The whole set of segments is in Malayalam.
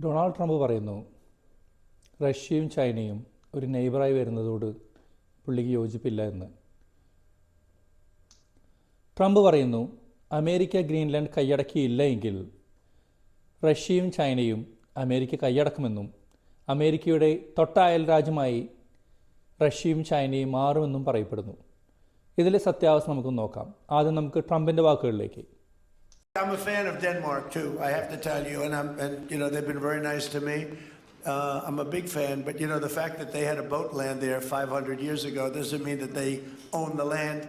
ഡൊണാൾഡ് ട്രംപ് പറയുന്നു റഷ്യയും ചൈനയും ഒരു നെയ്ബറായി വരുന്നതോട് പുള്ളിക്ക് യോജിപ്പില്ല എന്ന്. ട്രംപ് പറയുന്നു അമേരിക്ക ഗ്രീൻലാൻഡ് കൈയടക്കിയില്ല എങ്കിൽ റഷ്യയും ചൈനയും അമേരിക്ക കൈയടക്കുമെന്നും അമേരിക്കയുടെ തൊട്ട അയൽ രാജ്യമായി റഷ്യയും ചൈനയും മാറുമെന്നും പറയപ്പെടുന്നു. ഇതിലെ സത്യാവസ്ഥ നമുക്ക് നോക്കാം. ആദ്യം നമുക്ക് ട്രംപിൻ്റെ വാക്കുകളിലേക്ക്. I'm a fan of Denmark too, I have to tell you, and you know they've been very nice to me. I'm a big fan, but you know the fact that they had a boat land there 500 years ago doesn't mean that they own the land.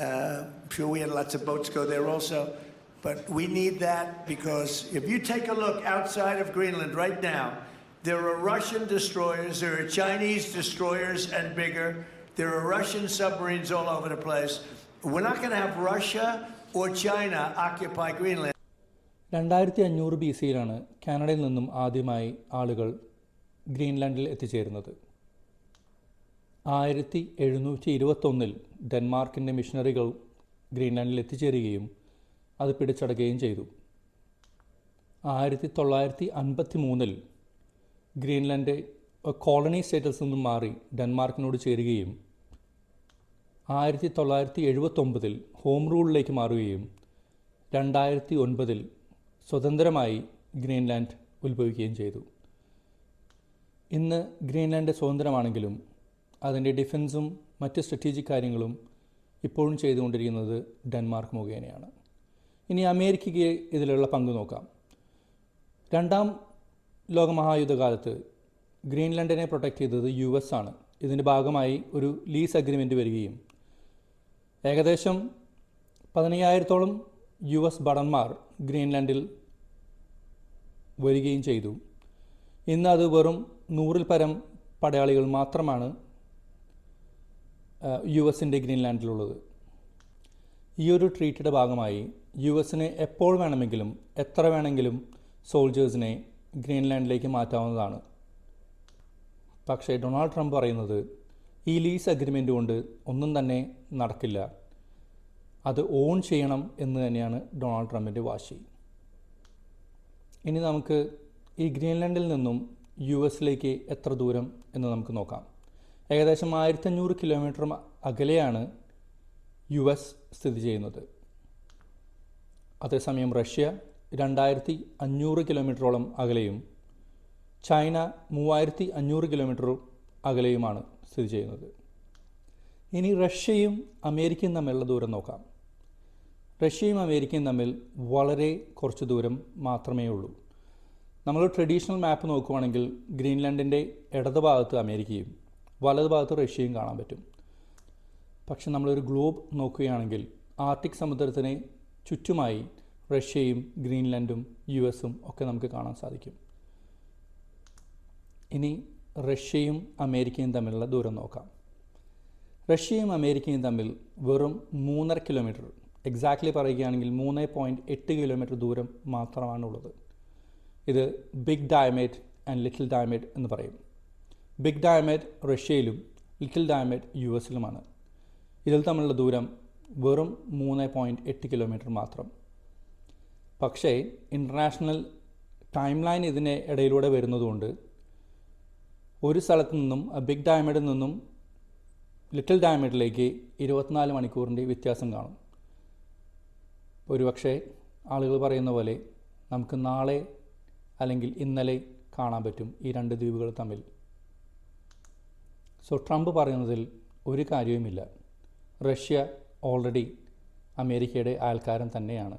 I'm sure we had lots of boats go there also, but we need that because if you take a look outside of Greenland right now, there are Russian destroyers, there are Chinese destroyers and bigger, there are Russian submarines all over the place. We're not going to have Russia or China occupy Greenland. 2500 BC-യിലാണ് കാനഡയിൽ നിന്നും ആദ്യമായി ആളുകൾ ഗ്രീൻലാൻഡിൽ എത്തിച്ചേരുന്നത്. 1721 ഡെൻമാർക്കിൻ്റെ മിഷണറികൾ ഗ്രീൻലാൻഡിൽ എത്തിച്ചേരുകയും അത് പിടിച്ചടക്കുകയും ചെയ്തു. 1953 ഗ്രീൻലാൻഡ് കോളനി സ്റ്റേറ്റസിൽ നിന്നും മാറി ഡെൻമാർക്കിനോട് ചേരുകയും 1979 ഹോം റൂളിലേക്ക് മാറുകയും 2009 സ്വതന്ത്രമായി ഗ്രീൻലാൻഡ് ഉത്ഭവിക്കുകയും ചെയ്തു. ഇന്ന് ഗ്രീൻലാൻഡ് സ്വതന്ത്രമാണെങ്കിലും അതിൻ്റെ ഡിഫൻസും മറ്റ് സ്ട്രാറ്റജിക് കാര്യങ്ങളും ഇപ്പോഴും ചെയ്തുകൊണ്ടിരിക്കുന്നത് ഡെൻമാർക്ക് മുഖേനയാണ്. ഇനി അമേരിക്കയ്ക്ക് ഇതിലുള്ള പങ്ക് നോക്കാം. രണ്ടാം ലോകമഹായുദ്ധകാലത്ത് ഗ്രീൻലാൻഡിനെ പ്രൊട്ടക്റ്റ് ചെയ്തത് US ആണ്. ഇതിൻ്റെ ഭാഗമായി ഒരു ലീസ് അഗ്രിമെൻ്റ് വരികയും ഏകദേശം 15,000-ഓളം US ഭടന്മാർ ഗ്രീൻലാൻഡിൽ വരികയും ചെയ്തു. ഇന്ന് അത് വെറും 100-ൽ പരം പടയാളികൾ മാത്രമാണ് US-ൻ്റെ ഗ്രീൻലാൻഡിലുള്ളത്. ഈ ഒരു ട്രീറ്റിയുടെ ഭാഗമായി US-ന് എപ്പോൾ വേണമെങ്കിലും എത്ര വേണമെങ്കിലും സോൾജേഴ്സിനെ ഗ്രീൻലാൻഡിലേക്ക് മാറ്റാവുന്നതാണ്. പക്ഷേ ഡൊണാൾഡ് ട്രംപ് പറയുന്നത് ഈ ലീസ് അഗ്രിമെൻ്റ് കൊണ്ട് ഒന്നും തന്നെ നടക്കില്ല, അത് ഓൺ ചെയ്യണം എന്ന് തന്നെയാണ് ഡൊണാൾഡ് ട്രംപിൻ്റെ വാശി. ഇനി നമുക്ക് ഈ ഗ്രീൻലാൻഡിൽ നിന്നും US-ലേക്ക് എത്ര ദൂരം എന്ന് നമുക്ക് നോക്കാം. ഏകദേശം 1500 കിലോമീറ്റർ അകലെയാണ് US സ്ഥിതി ചെയ്യുന്നത്. അതേസമയം റഷ്യ 2500 കിലോമീറ്ററോളം അകലെയും ചൈന 3500 കിലോമീറ്റർ അകലെയുമാണ് സ്ഥിതി ചെയ്യുന്നത്. ഇനി റഷ്യയും അമേരിക്കയും തമ്മിലുള്ള ദൂരം നോക്കാം. റഷ്യയും അമേരിക്കയും തമ്മിൽ വളരെ കുറച്ച് ദൂരം മാത്രമേ ഉള്ളൂ. നമ്മൾ ട്രഡീഷണൽ മാപ്പ് നോക്കുകയാണെങ്കിൽ ഗ്രീൻലാൻഡിൻ്റെ ഇടത് ഭാഗത്ത് അമേരിക്കയും വലത് ഭാഗത്ത് റഷ്യയും കാണാൻ പറ്റും. പക്ഷെ നമ്മളൊരു ഗ്ലോബ് നോക്കുകയാണെങ്കിൽ ആർട്ടിക് സമുദ്രത്തിന് ചുറ്റുമായി റഷ്യയും ഗ്രീൻലാൻഡും US-ഉം ഒക്കെ നമുക്ക് കാണാൻ സാധിക്കും. ഇനി റഷ്യയും അമേരിക്കയും തമ്മിലുള്ള ദൂരം നോക്കാം. റഷ്യയും അമേരിക്കയും തമ്മിൽ വെറും 3.5 കിലോമീറ്റർ, എക്സാക്ട്ലി പറയുകയാണെങ്കിൽ 3.8 കിലോമീറ്റർ ദൂരം മാത്രമാണുള്ളത്. ഇത് big Diomede and little Diomede എന്ന് പറയും. ബിഗ് ഡയമേറ്റ് റഷ്യയിലും ലിറ്റിൽ ഡയമേറ്റ് US-ലുമാണ്. ഇതിൽ തമ്മിലുള്ള ദൂരം വെറും 3.8 കിലോമീറ്റർ മാത്രം. പക്ഷേ ഇൻ്റർനാഷണൽ ടൈം ലൈൻ ഇതിന് ഇടയിലൂടെ വരുന്നതുകൊണ്ട് ഒരു സ്ഥലത്തു നിന്നും ബിഗ് ഡയമേറ്റിൽ നിന്നും ലിറ്റിൽ ഡയമേറ്റിലേക്ക് 24 മണിക്കൂറിൻ്റെ വ്യത്യാസം കാണും. ഒരുപക്ഷെ ആളുകൾ പറയുന്ന പോലെ നമുക്ക് നാളെ അല്ലെങ്കിൽ ഇന്നലെ കാണാൻ പറ്റും ഈ രണ്ട് ദ്വീപുകൾ തമ്മിൽ. സോ ട്രംപ് പറയുന്നതിൽ ഒരു കാര്യവുമില്ല. റഷ്യ ഓൾറെഡി അമേരിക്കയുടെ അയൽക്കാരൻ തന്നെയാണ്.